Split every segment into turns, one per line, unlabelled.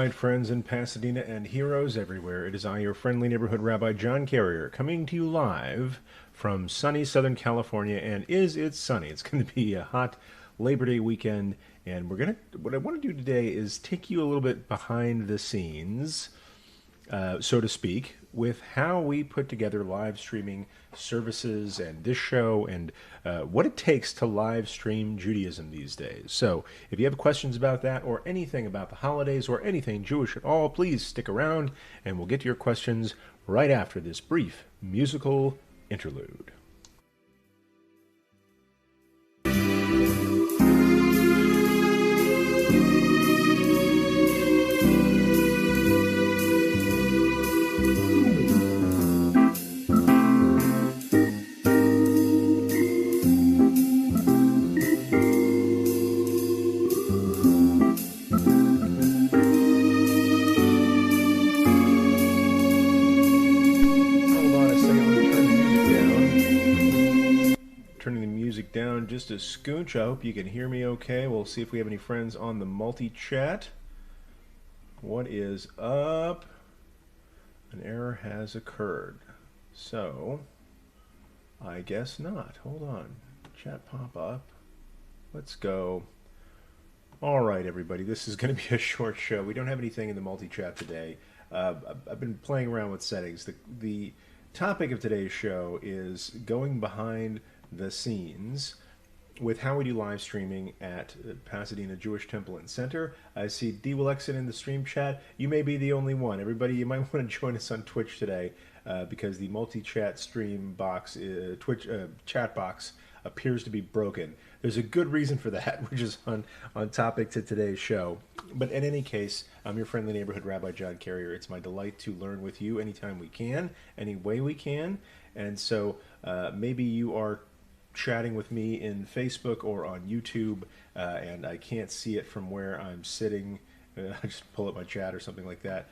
right, friends in Pasadena and heroes everywhere. It is I, your friendly neighborhood Rabbi John Carrier, coming to you live from sunny Southern California. And is it sunny? It's going to be a hot Labor Day weekend, and what I want to do today is take you a little bit behind the scenes, so to speak, with how we put together live streaming services and this show and what it takes to live stream Judaism these days. So if you have questions about that or anything about the holidays or anything Jewish at all, please stick around and we'll get to your questions right after this brief musical interlude. Down just a scooch. I hope you can hear me okay. We'll see if we have any friends on the multi-chat. What is up? An error has occurred. So, I guess not. Hold on. Chat pop up. Let's go. All right, everybody. This is going to be a short show. We don't have anything in the multi-chat today. I've been playing around with settings. The topic of today's show is going behind the scenes with how we do live streaming at Pasadena Jewish Temple and Center. I see D. Willexen in the stream chat. You may be the only one. Everybody, you might want to join us on Twitch today because the multi-chat stream box, Twitch chat box appears to be broken. There's a good reason for that, which is on topic to today's show. But in any case, I'm your friendly neighborhood Rabbi John Carrier. It's my delight to learn with you anytime we can, any way we can. And so maybe you are chatting with me in Facebook or on YouTube, and I can't see it from where I'm sitting. I just pull up my chat or something like that.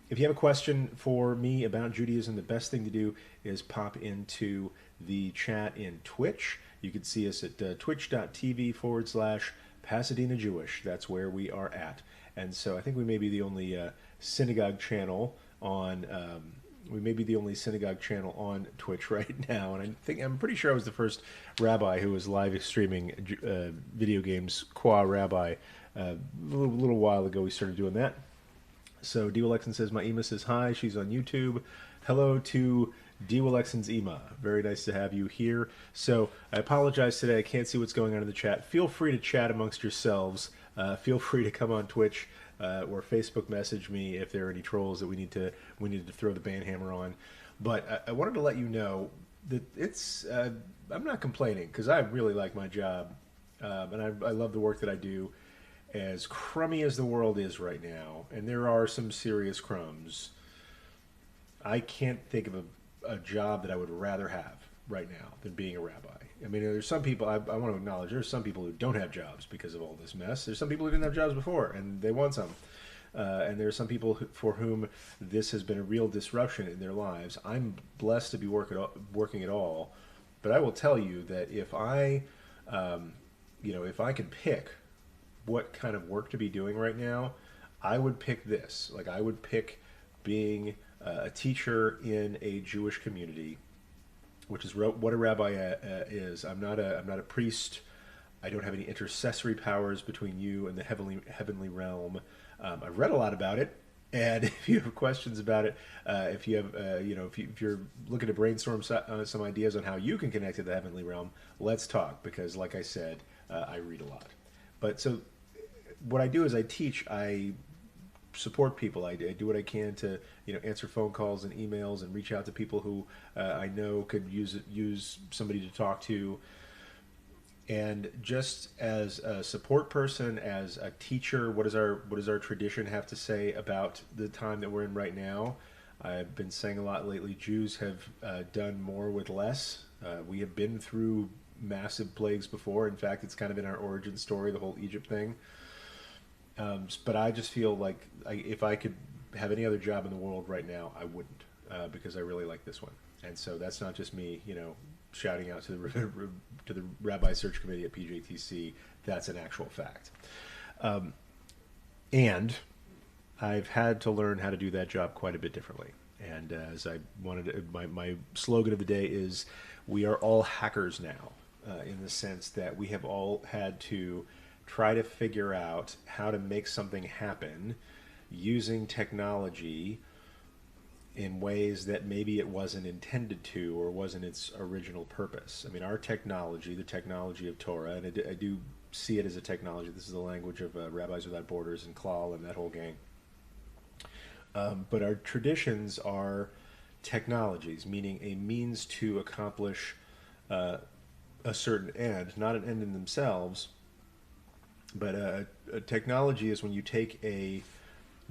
If you have a question for me about Judaism, the best thing to do is pop into the chat in Twitch. You can see us at twitch.tv/Pasadena Jewish. That's where we are at. And so I think we may be the only synagogue channel on Twitch right now, and I'm pretty sure I was the first rabbi who was live streaming video games qua rabbi. A little while ago we started doing that. So D. Willexen says, my Ema says hi, she's on YouTube. Hello to D. Willexen's Ema. Very nice to have you here. So I apologize today, I can't see what's going on in the chat. Feel free to chat amongst yourselves. Feel free to come on Twitch or Facebook message me if there are any trolls that we need to throw the banhammer on. But I wanted to let you know that I'm not complaining because I really like my job and I love the work that I do. As crummy as the world is right now, and there are some serious crumbs, I can't think of a job that I would rather have right now than being a rabbi. I mean, there's some people, I want to acknowledge, there's some people who don't have jobs because of all this mess. There's some people who didn't have jobs before, and they want some. And there are some people for whom this has been a real disruption in their lives. I'm blessed to be working at all, but I will tell you that if I could pick what kind of work to be doing right now, I would pick this. Like, I would pick being a teacher in a Jewish community, which is what a rabbi is. I'm not a priest. I don't have any intercessory powers between you and the heavenly realm. I've read a lot about it, and if you have questions about it, if you're looking to brainstorm some ideas on how you can connect to the heavenly realm, let's talk. Because, like I said, I read a lot. But so, what I do is I teach. I support people. I do what I can to answer phone calls and emails and reach out to people who I know could use somebody to talk to. And just as a support person, as a teacher, what does our tradition have to say about the time that we're in right now? I've been saying a lot lately. Jews have done more with less. We have been through massive plagues before. In fact, it's kind of in our origin story, the whole Egypt thing. But I just feel like if I could have any other job in the world right now, I wouldn't, because I really like this one. And so that's not just me, shouting out to the Rabbi Search Committee at PJTC. That's an actual fact. And I've had to learn how to do that job quite a bit differently. And as I wanted to, my slogan of the day is, we are all hackers now, in the sense that we have all had to try to figure out how to make something happen using technology in ways that maybe it wasn't intended to or wasn't its original purpose. I mean, our technology, the technology of Torah, and I do see it as a technology. This is the language of Rabbis Without Borders and Klal and that whole gang. But our traditions are technologies, meaning a means to accomplish a certain end, not an end in themselves, but a technology is when you take a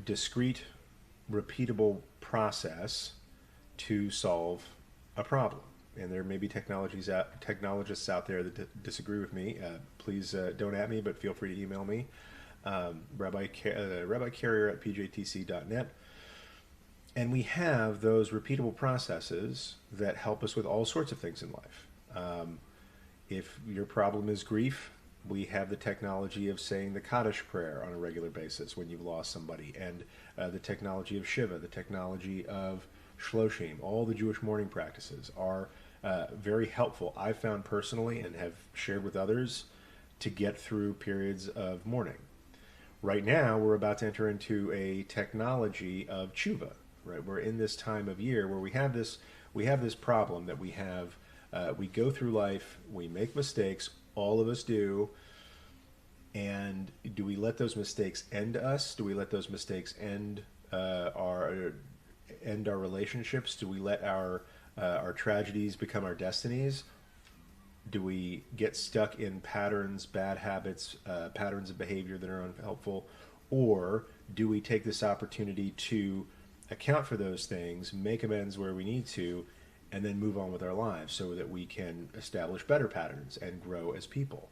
discrete, repeatable process to solve a problem. And there may be technologists out there that disagree with me. Please don't at me, but feel free to email me. Rabbi Carrier at PJTC.net. And we have those repeatable processes that help us with all sorts of things in life. If your problem is grief, we have the technology of saying the Kaddish prayer on a regular basis when you've lost somebody, and the technology of Shiva, the technology of Shloshim. All the Jewish mourning practices are very helpful, I've found personally, and have shared with others, to get through periods of mourning. Right now, we're about to enter into a technology of tshuva. Right, we're in this time of year where we have this problem that we have. We go through life, we make mistakes, all of us do. And do we let those mistakes end us? Do we let those mistakes end our relationships? Do we let our tragedies become our destinies? Do we get stuck in patterns, bad habits, patterns of behavior that are unhelpful? Or do we take this opportunity to account for those things, make amends where we need to, and then move on with our lives so that we can establish better patterns and grow as people?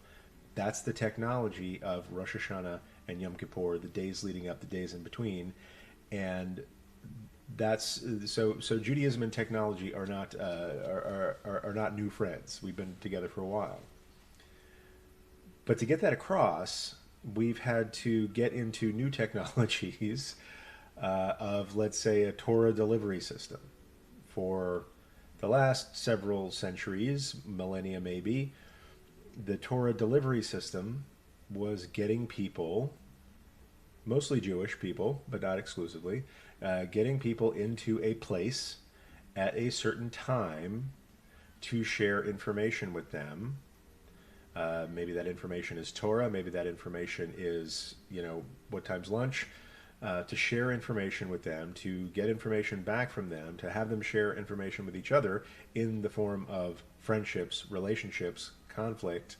That's the technology of Rosh Hashanah and Yom Kippur, the days leading up, the days in between. And that's so Judaism and technology are not new friends. We've been together for a while. But to get that across, we've had to get into new technologies of, let's say, a Torah delivery system. For the last several centuries, millennia maybe, the Torah delivery system was getting people, mostly Jewish people, but not exclusively, getting people into a place at a certain time to share information with them. Maybe that information is Torah, maybe that information is, what time's lunch, to share information with them, to get information back from them, to have them share information with each other in the form of friendships, relationships, conflict.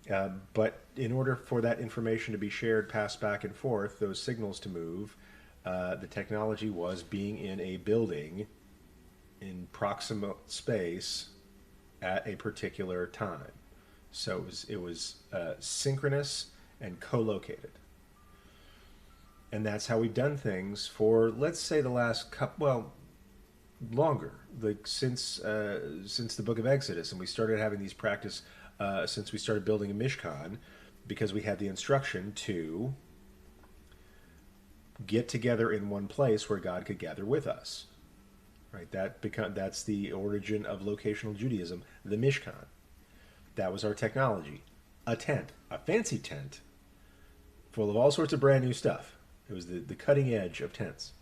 But in order for that information to be shared, passed back and forth, those signals to move, the technology was being in a building in proximal space at a particular time. So it was synchronous and co-located. And that's how we've done things for, let's say, the last longer, like since the book of Exodus, and we started having these practice since we started building a Mishkan, because we had the instruction to get together in one place where God could gather with us. Right? That's the origin of locational Judaism, the Mishkan. That was our technology. A tent, a fancy tent, full of all sorts of brand new stuff. It was the cutting edge of tents.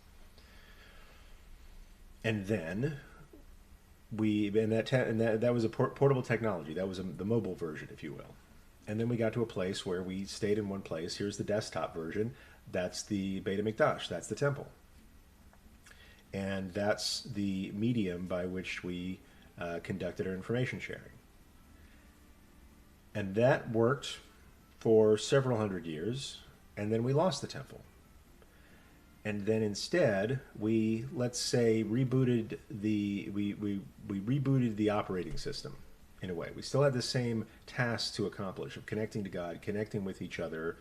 And then that was a portable technology. That was the mobile version, if you will. And then we got to a place where we stayed in one place. Here's the desktop version. That's the Beit HaMikdash. That's the temple. And that's the medium by which we conducted our information sharing. And that worked for several hundred years, and then we lost the temple. And then instead, we, let's say, rebooted we rebooted the operating system in a way. We still had the same tasks to accomplish of connecting to God, connecting with each other,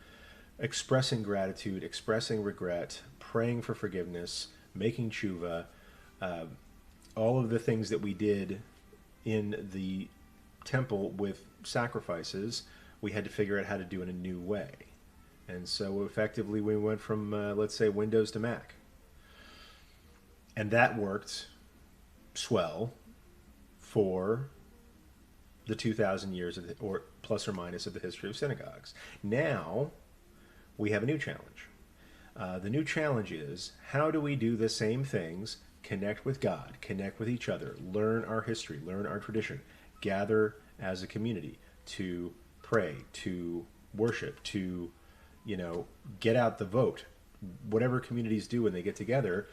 expressing gratitude, expressing regret, praying for forgiveness, making tshuva, all of the things that we did in the temple with sacrifices, we had to figure out how to do in a new way. And so effectively we went from, let's say, Windows to Mac. And that worked swell for the 2,000 years of the, or plus or minus of the history of synagogues. Now we have a new challenge. The new challenge is, how do we do the same things, connect with God, connect with each other, learn our history, learn our tradition, gather as a community to pray, to worship, to, get out the vote. Whatever communities do when they get together,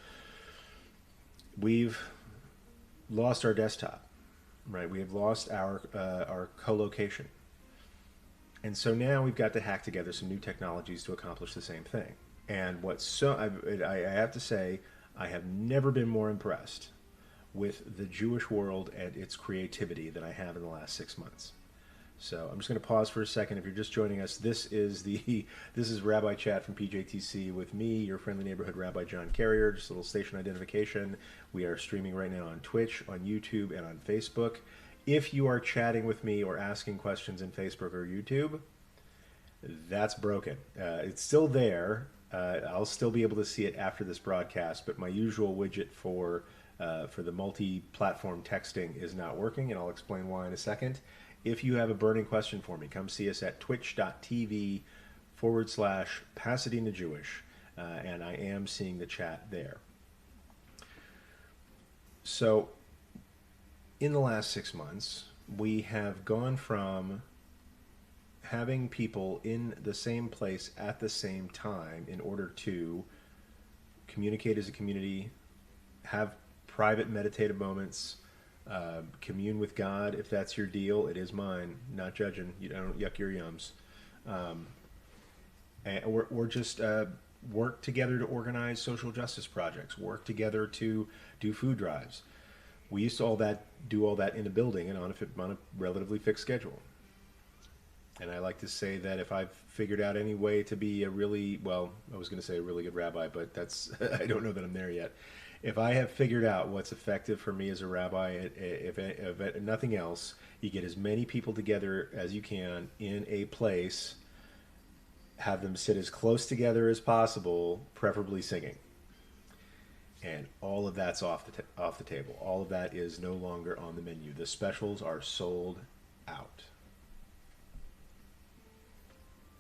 we've lost our desktop, right? We have lost our co-location. And so now we've got to hack together some new technologies to accomplish the same thing. And I have to say, I have never been more impressed with the Jewish world and its creativity than I have in the last 6 months. So I'm just going to pause for a second. If you're just joining us, this is RabbiChat from PJTC with me, your friendly neighborhood Rabbi John Carrier. Just a little station identification. We are streaming right now on Twitch, on YouTube, and on Facebook. If you are chatting with me or asking questions in Facebook or YouTube, that's broken. It's still there. I'll still be able to see it after this broadcast, but my usual widget for the multi-platform texting is not working, and I'll explain why in a second. If you have a burning question for me, come see us at twitch.tv/Pasadena Jewish, and I am seeing the chat there. So, in the last 6 months, we have gone from having people in the same place at the same time in order to communicate as a community, have private meditative moments, commune with God if that's your deal. It is mine. Not judging. I don't yuck your yums. Or just work together to organize social justice projects. Work together to do food drives. We used to do all that in a building and on a relatively fixed schedule. And I like to say that if I've figured out any way to be I was going to say a really good rabbi, but that's I don't know that I'm there yet. If I have figured out what's effective for me as a rabbi, if nothing else, you get as many people together as you can in a place, have them sit as close together as possible, preferably singing. And all of that's off the table. All of that is no longer on the menu. The specials are sold out.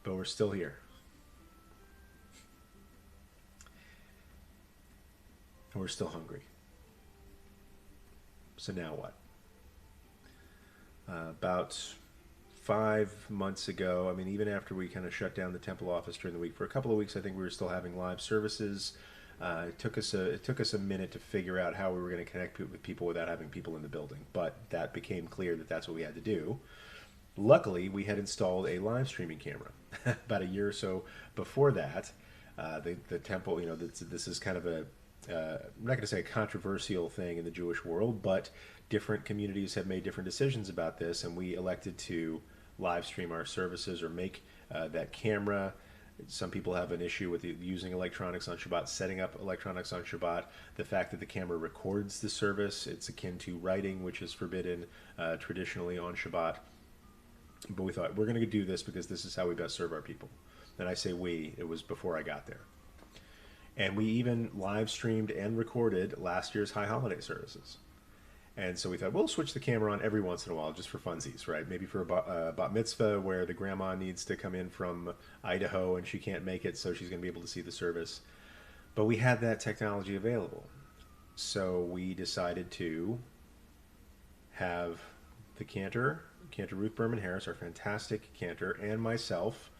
But we're still here. And we're still hungry. So now what? About 5 months ago, even after we kind of shut down the temple office during the week, for a couple of weeks I think we were still having live services. It took us a minute to figure out how we were going to connect with people without having people in the building, but that became clear that that's what we had to do. Luckily, we had installed a live streaming camera about a year or so before that. The temple, this is kind of I'm not going to say a controversial thing in the Jewish world, but different communities have made different decisions about this, and we elected to live stream our services or make that camera. Some people have an issue with using electronics on Shabbat, setting up electronics on Shabbat. The fact that the camera records the service, it's akin to writing, which is forbidden traditionally on Shabbat. But we thought, we're going to do this because this is how we best serve our people. And I say we, it was before I got there. And we even live streamed and recorded last year's high holiday services. And so we thought, we'll switch the camera on every once in a while just for funsies, right? Maybe for a bat mitzvah where the grandma needs to come in from Idaho and she can't make it, so she's going to be able to see the service. But we had that technology available. So we decided to have the cantor Ruth Berman Harris, our fantastic cantor, and myself,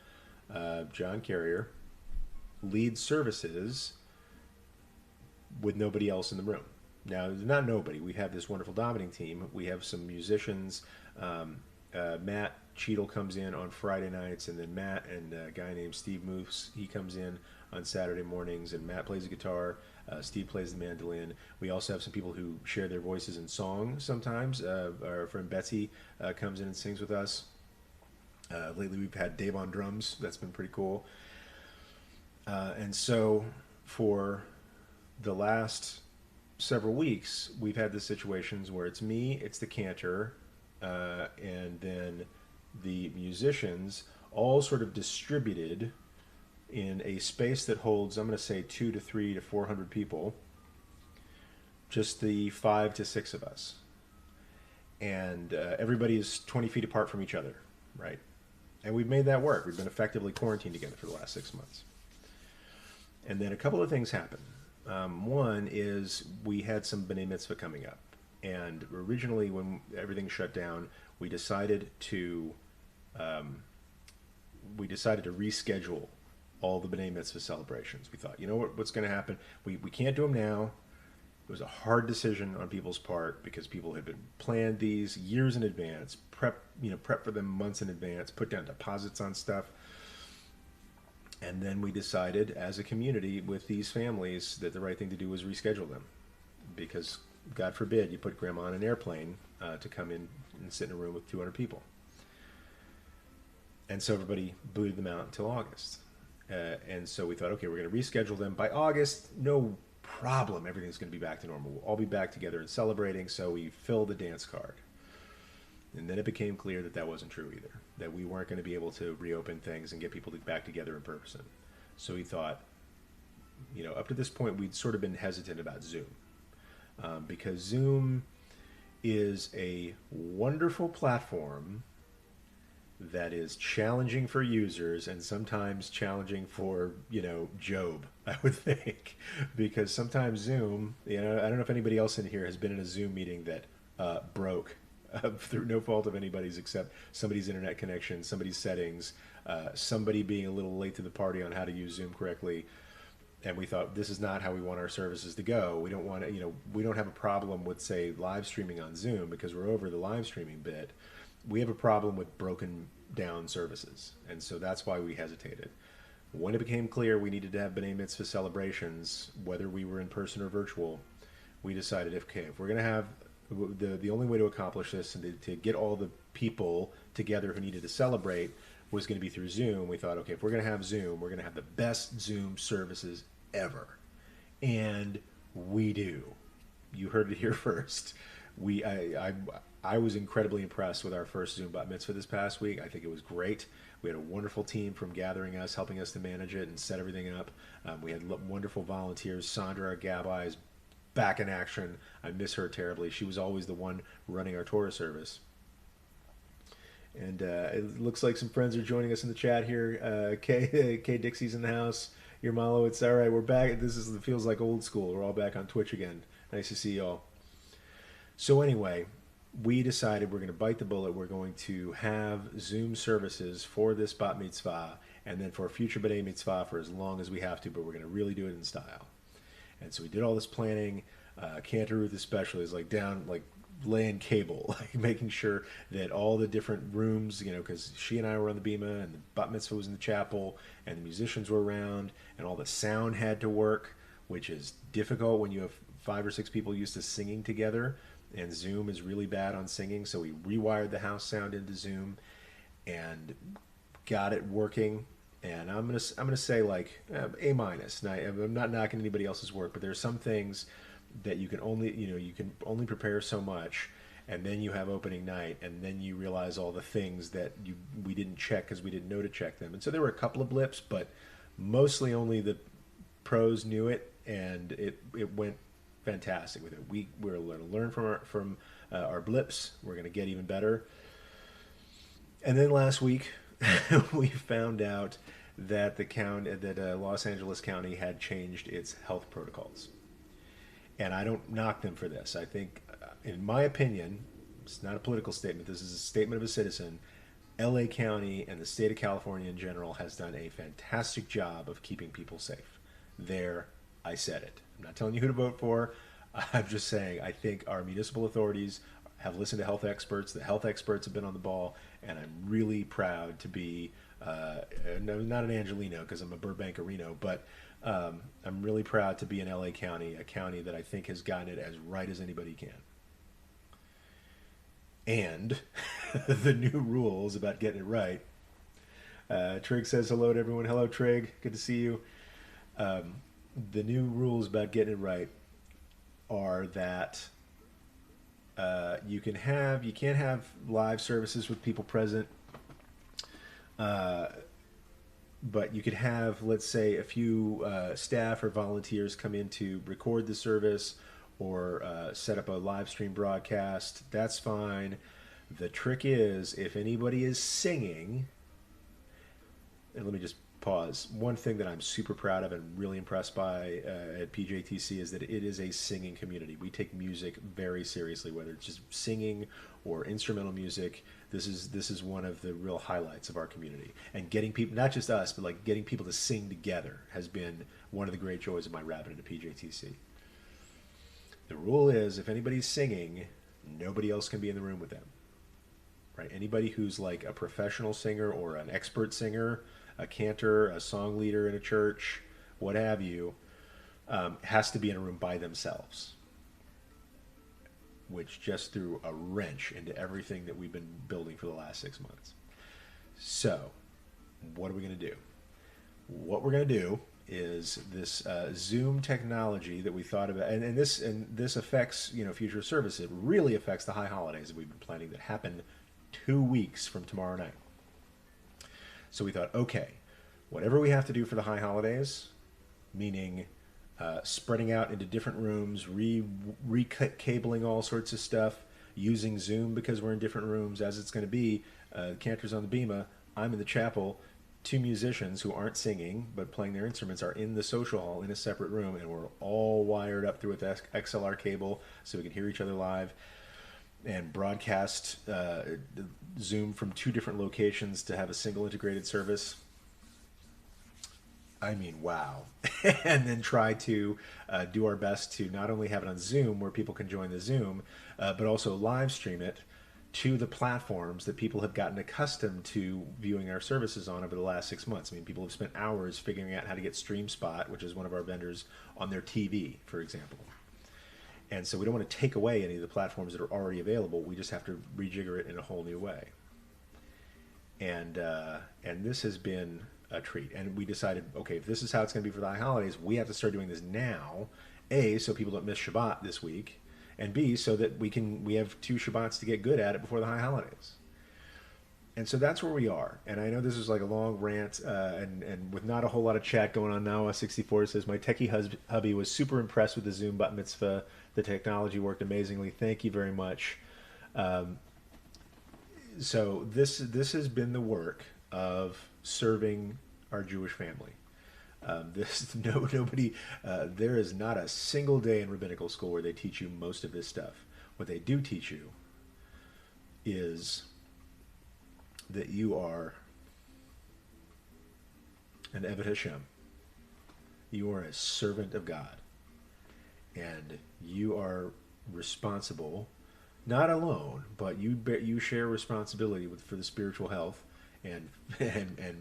John Carrier, lead services with nobody else in the room. Now, not nobody. We have this wonderful davening team. We have some musicians. Matt Cheadle comes in on Friday nights, and then Matt and a guy named Steve Moose, he comes in on Saturday mornings, and Matt plays the guitar. Steve plays the mandolin. We also have some people who share their voices in song sometimes. Our friend Betsy comes in and sings with us. Lately we've had Dave on drums. That's been pretty cool. And so for the last several weeks, we've had the situations where it's me, it's the cantor, and then the musicians all sort of distributed in a space that holds, I'm going to say 200 to 400 people, just the 5 to 6 of us. And everybody is 20 feet apart from each other, right? And we've made that work. We've been effectively quarantined together for the last 6 months. And then a couple of things happened. One is we had some B'nai Mitzvah coming up. And originally, when everything shut down, we decided to reschedule all the B'nai Mitzvah celebrations. We thought, you know what's going to happen? We can't do them now. It was a hard decision on people's part because people had been planned these years in advance, prep for them months in advance, put down deposits on stuff. And then we decided as a community with these families that the right thing to do was reschedule them because God forbid you put grandma on an airplane to come in and sit in a room with 200 people. And so everybody booted them out until August. And so we thought, okay, we're going to reschedule them. By August, no problem. Everything's going to be back to normal. We'll all be back together and celebrating. So we filled the dance card. And then it became clear that that wasn't true either, that we weren't going to be able to reopen things and get people back together in person. So we thought, up to this point, we'd sort of been hesitant about Zoom because Zoom is a wonderful platform that is challenging for users and sometimes challenging for, Job, I would think. Because sometimes Zoom, I don't know if anybody else in here has been in a Zoom meeting that broke through no fault of anybody's except somebody's internet connection, somebody's settings, somebody being a little late to the party on how to use Zoom correctly. And we thought, this is not how we want our services to go. We don't want to, we don't have a problem with, say, live streaming on Zoom because we're over the live streaming bit. We have a problem with broken down services. And so that's why we hesitated. When it became clear we needed to have B'nai Mitzvah celebrations, whether we were in person or virtual, we decided, okay, if we're going to have the only way to accomplish this and to get all the people together who needed to celebrate was going to be through Zoom. We thought, okay, if we're going to have Zoom, we're going to have the best Zoom services ever. And we do. You heard it here first. I was incredibly impressed with our first Zoom Bat Mitzvah this past week. I think it was great. We had a wonderful team from gathering us, helping us to manage it and set everything up. We had wonderful volunteers. Sandra, our Gabbai, is back in action. I miss her terribly. She was always the one running our Torah service. And it looks like some friends are joining us in the chat here. Kay Dixie's in the house. Yermalo, it's all right. We're back. It feels like old school. We're all back on Twitch again. Nice to see you all. So anyway, we decided we're going to bite the bullet. We're going to have Zoom services for this Bat Mitzvah and then for a future B'nai Mitzvah for as long as we have to, but we're going to really do it in style. And so we did all this planning. Cantor Ruth especially is down, laying cable, making sure that all the different rooms, because she and I were on the bima and the Bat Mitzvah was in the chapel and the musicians were around and all the sound had to work, which is difficult when you have 5 or 6 people used to singing together. And Zoom is really bad on singing, so we rewired the house sound into Zoom and got it working. And I'm gonna say A minus. Now, I'm not knocking anybody else's work, but there's some things that you can only prepare so much, and then you have opening night, and then you realize all the things that we didn't check because we didn't know to check them. And so there were a couple of blips, but mostly only the pros knew it, and it went fantastic with it. We're going to learn from our blips. We're going to get even better. And then last week we found out that Los Angeles County had changed its health protocols. And I don't knock them for this. I think, in my opinion, it's not a political statement. This is a statement of a citizen. LA County and the state of California in general has done a fantastic job of keeping people safe. There, I said it. I'm not telling you who to vote for. I'm just saying I think our municipal authorities have listened to health experts. The health experts have been on the ball, and I'm really proud to be, not an Angelino because I'm a Burbank-Areno, but I'm really proud to be in LA County, a county that I think has gotten it as right as anybody can. And the new rules about getting it right. Trig says hello to everyone. Hello, Trig. Good to see you. The new rules about getting it right are that you can't have live services with people present. but you could have, let's say, a few staff or volunteers come in to record the service or set up a live stream broadcast. That's fine. The trick is if anybody is singing, and let me just pause. One thing that I'm super proud of and really impressed by at PJTC is that it is a singing community. We take music very seriously, whether it's just singing or instrumental music. This is one of the real highlights of our community. And getting people, not just us, but like getting people to sing together has been one of the great joys of my rabbiting at PJTC. The rule is if anybody's singing, nobody else can be in the room with them. Right? Anybody who's like a professional singer or an expert singer, a cantor, a song leader in a church, what have you, has to be in a room by themselves, which just threw a wrench into everything that we've been building for the last 6 months. So, what are we going to do? What we're going to do is this Zoom technology that we thought about, and this affects future service. It really affects the high holidays that we've been planning that happen 2 weeks from tomorrow night. So we thought, okay, whatever we have to do for the high holidays, meaning spreading out into different rooms, recabling all sorts of stuff, using Zoom because we're in different rooms as it's going to be. Cantor's on the bema, I'm in the chapel. 2 musicians who aren't singing but playing their instruments are in the social hall in a separate room, and we're all wired up through with XLR cable so we can hear each other live and broadcast Zoom from 2 different locations to have a single integrated service. I mean, wow. And then try to do our best to not only have it on Zoom where people can join the Zoom, but also live stream it to the platforms that people have gotten accustomed to viewing our services on over the last 6 months. I mean, people have spent hours figuring out how to get StreamSpot, which is one of our vendors, on their TV, for example. And so we don't want to take away any of the platforms that are already available. We just have to rejigger it in a whole new way. And this has been a treat. And we decided, okay, if this is how it's going to be for the high holidays, we have to start doing this now. A, so people don't miss Shabbat this week, and B, so that we have 2 Shabbats to get good at it before the high holidays. And so that's where we are. And I know this is like a long rant, and with not a whole lot of chat going on now. 64 says, my techie hubby was super impressed with the Zoom bat mitzvah. The technology worked amazingly. Thank you very much. So this has been the work of serving our Jewish family. Nobody. There is not a single day in rabbinical school where they teach you most of this stuff. What they do teach you is that you are an Eved Hashem. You are a servant of God, and you are responsible, not alone, but you share responsibility for the spiritual health and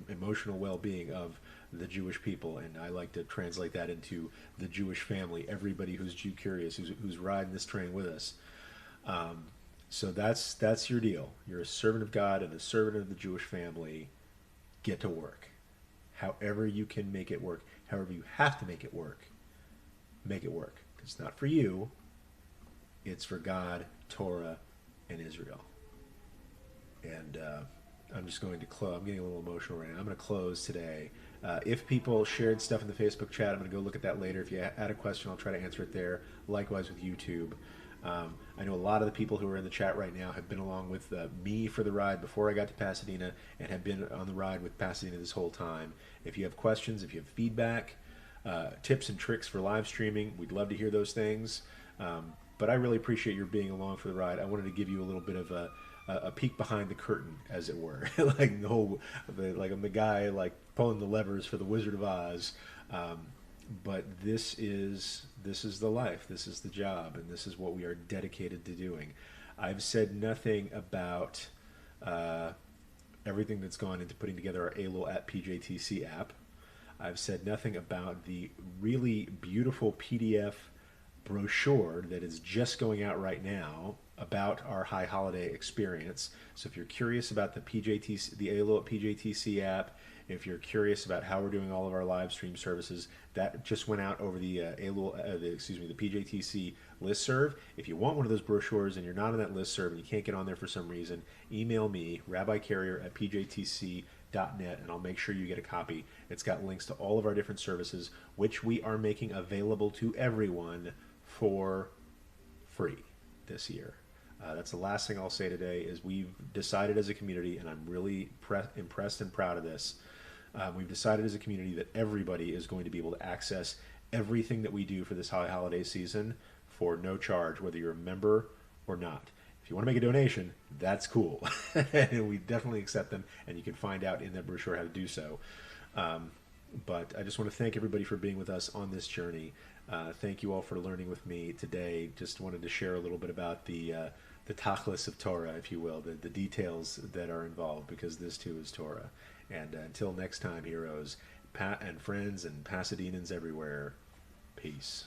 emotional well-being of the Jewish people. And I like to translate that into the Jewish family, everybody who's Jew curious, who's riding this train with us. So that's your deal. You're a servant of God and a servant of the Jewish family. Get to work. However you can make it work, however you have to make it work, make it work. It's not for you. It's for God, Torah, and Israel. And I'm just going to close. I'm getting a little emotional right now. I'm going to close today. If people shared stuff in the Facebook chat, I'm going to go look at that later. If you had a question, I'll try to answer it there. Likewise with YouTube. I know a lot of the people who are in the chat right now have been along with me for the ride before I got to Pasadena and have been on the ride with Pasadena this whole time. If you have questions, if you have feedback, tips and tricks for live streaming, we'd love to hear those things. But I really appreciate your being along for the ride. I wanted to give you a little bit of a peek behind the curtain, as it were. Like I'm the guy like pulling the levers for the Wizard of Oz. But this is the life, this is the job, and this is what we are dedicated to doing. I've said nothing about everything that's gone into putting together our ALO at PJTC app. I've said nothing about the really beautiful PDF brochure that is just going out right now about our high holiday experience. So if you're curious about the ALO at PJTC app, if you're curious about how we're doing all of our live stream services, that just went out over the the PJTC listserv. If you want one of those brochures and you're not on that listserv and you can't get on there for some reason, email me, rabbicarrier@pjtc.com. and I'll make sure you get a copy. It's got links to all of our different services, which we are making available to everyone for free this year. That's the last thing I'll say today is we've decided as a community, and I'm really impressed and proud of this, we've decided as a community that everybody is going to be able to access everything that we do for this holiday season for no charge, whether you're a member or not. If you want to make a donation, that's cool. We definitely accept them, and you can find out in that brochure how to do so. But I just want to thank everybody for being with us on this journey. Thank you all for learning with me today. Just wanted to share a little bit about the tachlis of Torah, if you will, the details that are involved, because this too is Torah. And until next time, heroes and friends and Pasadenians everywhere, peace.